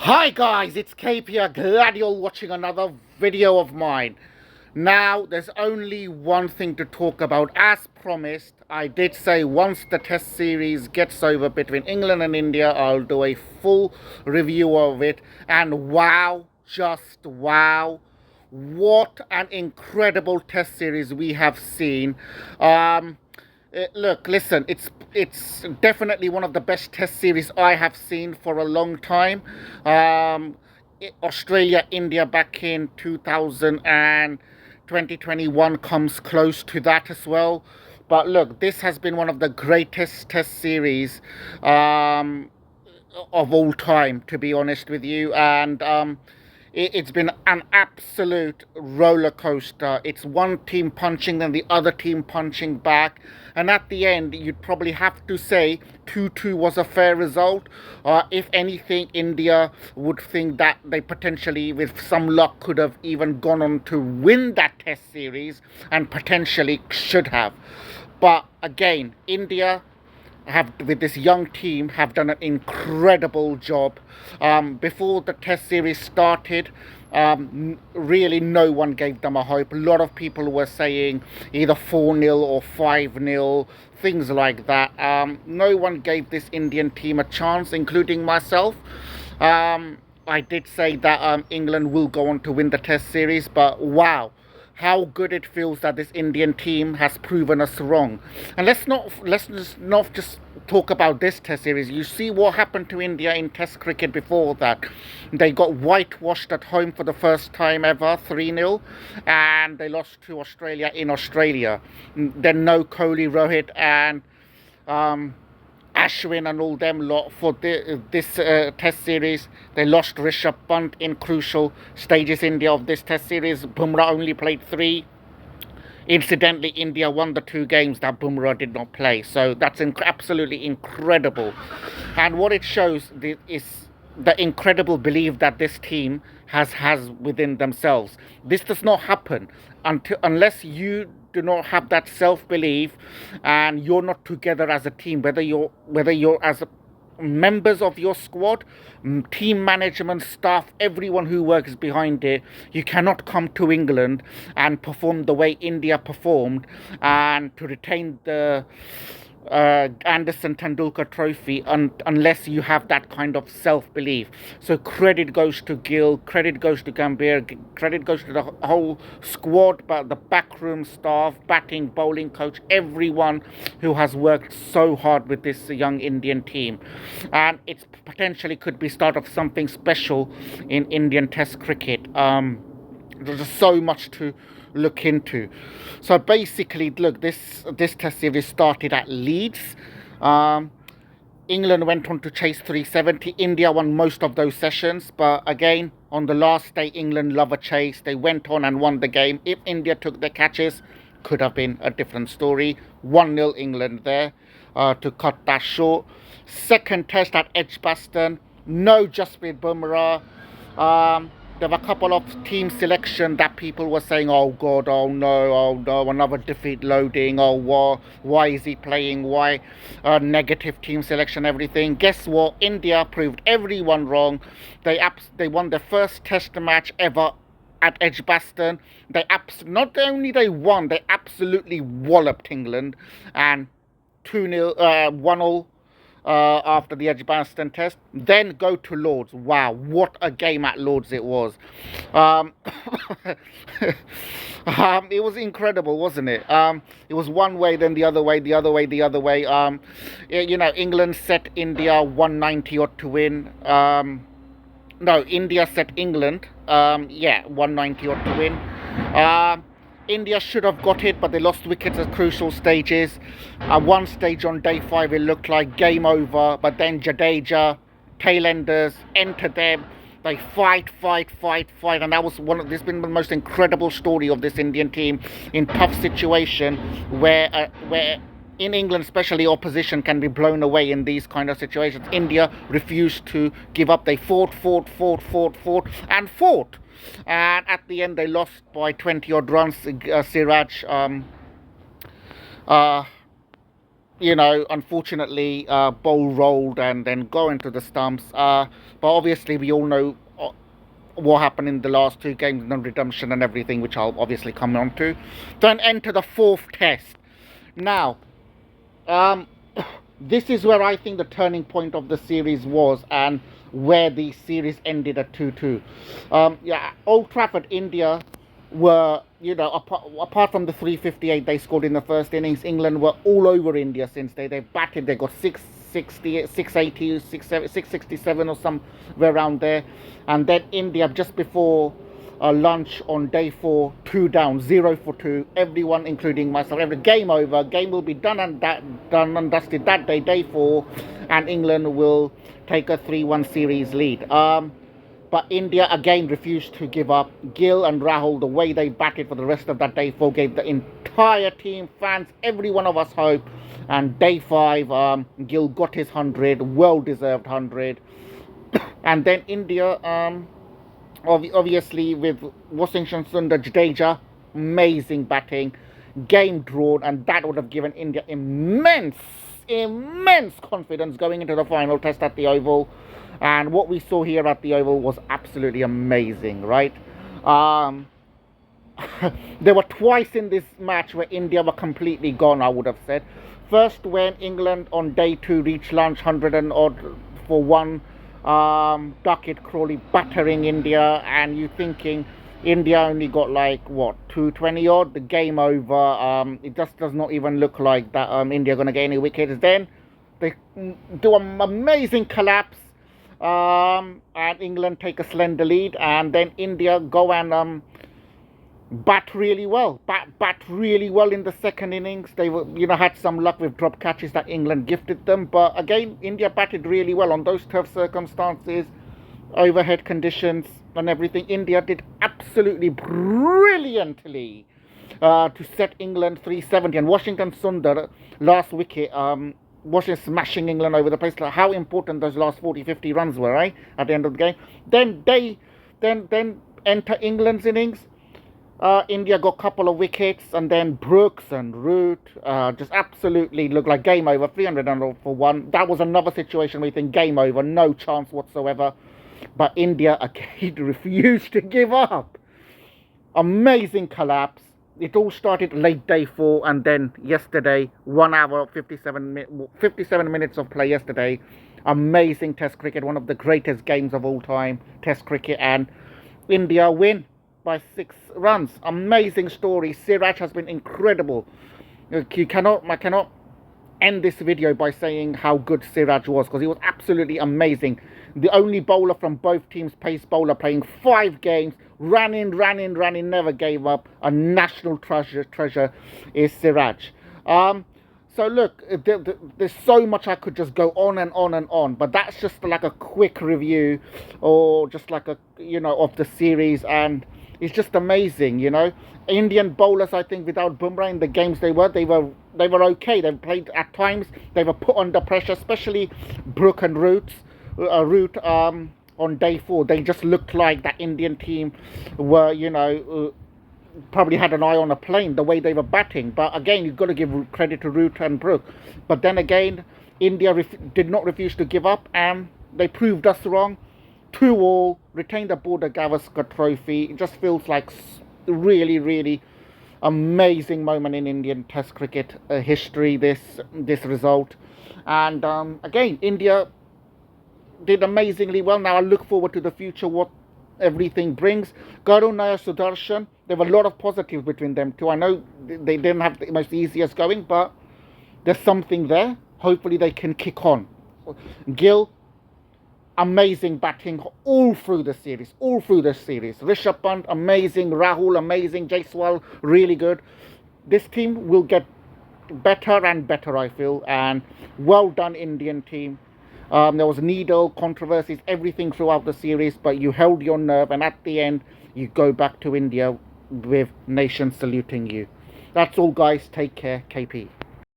Hi guys, it's Cape here. Glad you're watching another video of mine. Now, there's only one thing to talk about. As promised, I did say once the test series gets over between England and India, I'll do a full review of it. And wow, just wow, what an incredible test series we have seen. Look, listen, it's definitely one of the best test series I have seen for a long time. Australia, India back in 2000 and 2021 comes close to that as well. But look, this has been one of the greatest test series of all time, to be honest with you. And it's been an absolute roller coaster. It's one team punching, then the other team punching back. And at the end, you'd probably have to say 2-2 was a fair result. If anything, India would think that they potentially, with some luck, could have even gone on to win that test series and potentially should have. But again, India have, with this young team, have done an incredible job. Before the test series started, really no one gave them a hope. A lot of people were saying either 4-0 or 5-0, things like that. No one gave this Indian team a chance, including myself. I did say that England will go on to win the test series, but wow, how good it feels that this Indian team has proven us wrong. And let's just not just talk about this test series. You see what happened to India in test cricket before that. They got whitewashed at home for the first time ever, 3-0, and they lost to Australia in Australia. Then no Kohli, Rohit and Ashwin and all them lot for this test series. They lost Rishabh Pant in crucial stages India of this test series. Bumrah only played 3. Incidentally, India won the 2 games that Bumrah did not play. So that's absolutely incredible. And what it shows is the incredible belief that this team has within themselves. This does not happen unless you do not have that self-belief and you're not together as a team, whether you're as members of your squad, team management, staff, everyone who works behind it. You cannot come to England and perform the way India performed and to retain the Anderson Tendulkar trophy unless you have that kind of self-belief. So credit goes to Gill, credit goes to Gambhir, credit goes to the whole squad, but the backroom staff, batting, bowling coach, everyone who has worked so hard with this young Indian team. And it's potentially could be start of something special in Indian Test cricket. There's so much to look into. So basically, look, this test series started at Leeds. England went on to chase 370. India won most of those sessions, but again, on the last day, England love a chase. They went on and won the game. If India took the catches, could have been a different story. 1-0 England there to cut that short. Second test at Edgbaston, no Jasprit Bumrah. There were a couple of team selection that people were saying, oh God, oh no, another defeat loading, oh why is he playing, why negative team selection, everything. Guess what? India proved everyone wrong. They won their first test match ever at Edgbaston. Not only they won, they absolutely walloped England, and 2-0, 1-0 after the Edgbaston test. Then go to Lords. Wow, what a game at Lords it was. It was incredible, wasn't it? It was one way, then the other way, the other way, the other way. England set India 190 odd to win. No, India set England, 190 odd to win. India should have got it, but they lost wickets at crucial stages. At one stage on day 5, it looked like game over, but then Jadeja, tailenders, enter them. They fight, and that was this has been the most incredible story of this Indian team in tough situation where in England, especially, opposition can be blown away in these kind of situations. India refused to give up. They fought, and fought. And at the end, they lost by 20 odd runs. Siraj unfortunately, ball rolled and then go into the stumps. But obviously, we all know what happened in the last two games, no redemption and everything, which I'll obviously come on to. Then enter the fourth test. Now, um, this is where I think the turning point of the series was, and where the series ended at 2-2. Yeah, Old Trafford, India were, apart from the 358 they scored in the first innings, England were all over India since they batted. They got 660, 680, 667 or somewhere around there. And then India, just before lunch on day 4, 2 down, 0 for 2. Everyone, including myself, every game over. Game will be done and dusted that day, day 4, and England will take a 3-1 series lead. But India again refused to give up. Gill and Rahul, the way they batted for the rest of that day 4, gave the entire team, fans, every one of us hope. And day 5, Gill got his 100, well-deserved 100. And then India, obviously with Washington Sundar, Jadeja, amazing batting, game drawn, and that would have given India immense confidence going into the final test at the Oval. And what we saw here at the Oval was absolutely amazing, right? There were twice in this match where India were completely gone, I would have said. First, when England on day 2 reached lunch, 100 and odd for 1. Duckett, Crawley battering India, and you thinking India only got like what, 220 odd, the game over. It just does not even look like that India are going to get any wickets. Then they do an amazing collapse, and England take a slender lead, and then India go and bat really well in the second innings. They were, had some luck with drop catches that England gifted them, but again India batted really well on those tough circumstances, overhead conditions and everything. India did absolutely brilliantly to set England 370, and Washington Sundar last wicket, Washington smashing England over the place. Like how important those last 40-50 runs were, right, at the end of the game. Then then enter England's innings. India got a couple of wickets, and then Brooks and Root just absolutely looked like game over, 300 for 1. That was another situation where you think game over, no chance whatsoever. But India again refused to give up. Amazing collapse. It all started late day 4, and then yesterday, 1 hour, 57 minutes of play yesterday. Amazing test cricket, one of the greatest games of all time, test cricket, and India win by 6 runs. Amazing story. Siraj has been incredible. I cannot end this video by saying how good Siraj was, because he was absolutely amazing. The only bowler from both teams, pace bowler, playing 5 games, ran in, never gave up. A national treasure is Siraj. So look, there's so much I could just go on and on and on, but that's just like a quick review, or just like a, of the series, and it's just amazing, Indian bowlers, I think, without Bumrah in the games they were okay. They played at times, they were put under pressure, especially Brook and Root on day 4. They just looked like that Indian team were, probably had an eye on a plane, the way they were batting. But again, you've got to give credit to Root and Brook. But then again, India did not refuse to give up, and they proved us wrong. 2-2, retained the Border Gavaskar Trophy. It just feels like really amazing moment in Indian Test cricket history, this result. And again, India did amazingly well. Now I look forward to the future, what everything brings. Karun Nair, Sudarshan, there were a lot of positives between them too. I know they didn't have the most easiest going, but there's something there. Hopefully they can kick on. Gill, amazing batting all through the series. Rishabh Pant, amazing. Rahul, amazing. Jaiswal, really good. This team will get better and better, I feel. And well done, Indian team. There was needle, controversies, everything throughout the series, but you held your nerve, and at the end, you go back to India with nation saluting you. That's all, guys. Take care. KP.